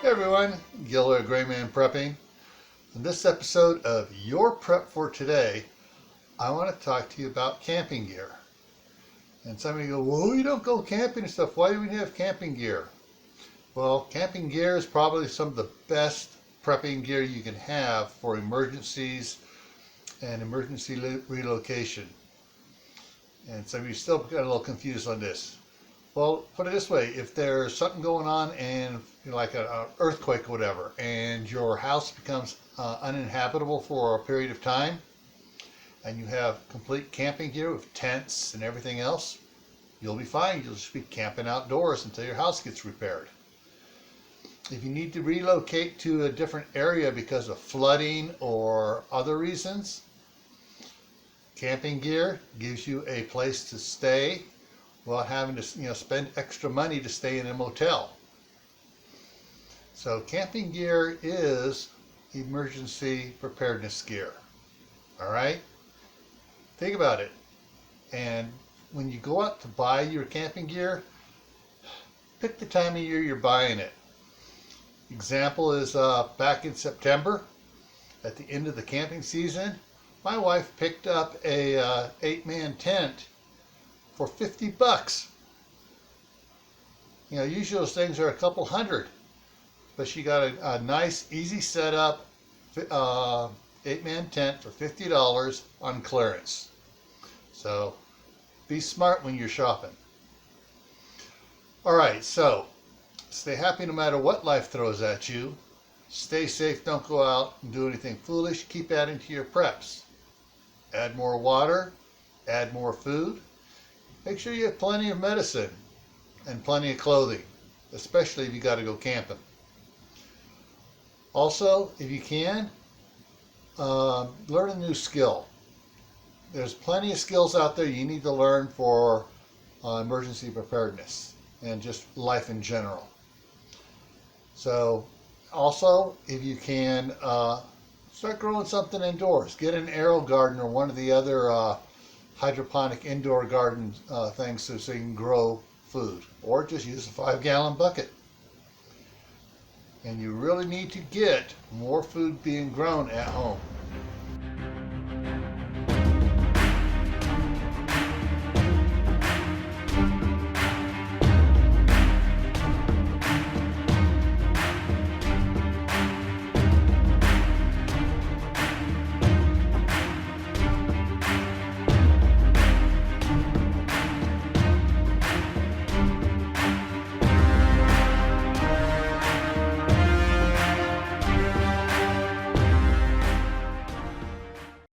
Hey everyone, Gil or Grayman Prepping. In this episode of Your Prep for Today, I want to talk to you about camping gear. And some of you go, well, you don't go camping and stuff. Why do we have camping gear? Well, camping gear is probably some of the best prepping gear you can have for emergencies and emergency relocation. And some of you still got a little confused on this. Well, put it this way, if there's something going on and like an earthquake or whatever, and your house becomes uninhabitable for a period of time, and you have complete camping gear with tents and everything else, you'll be fine. You'll just be camping outdoors until your house gets repaired. If you need to relocate to a different area because of flooding or other reasons, camping gear gives you a place to stay without having to spend extra money to stay in a motel. So camping gear is emergency preparedness gear. All right? Think about it. And when you go out to buy your camping gear, pick the time of year you're buying it. Example is back in September, at the end of the camping season, my wife picked up a 8-man tent for $50. Usually those things are a couple hundred, but she got a nice, easy setup 8-man tent for $50 on clearance. So be smart when you're shopping. All right, so stay happy no matter what life throws at you. Stay safe, don't go out and do anything foolish. Keep adding to your preps. Add more water, add more food. Make sure you have plenty of medicine and plenty of clothing, especially if you got to go camping. Also, if you can, learn a new skill. There's plenty of skills out there you need to learn for emergency preparedness and just life in general. So, also, if you can, start growing something indoors. Get an arrow garden or one of the other hydroponic indoor garden things so you can grow food, or just use a 5-gallon bucket. And you really need to get more food being grown at home.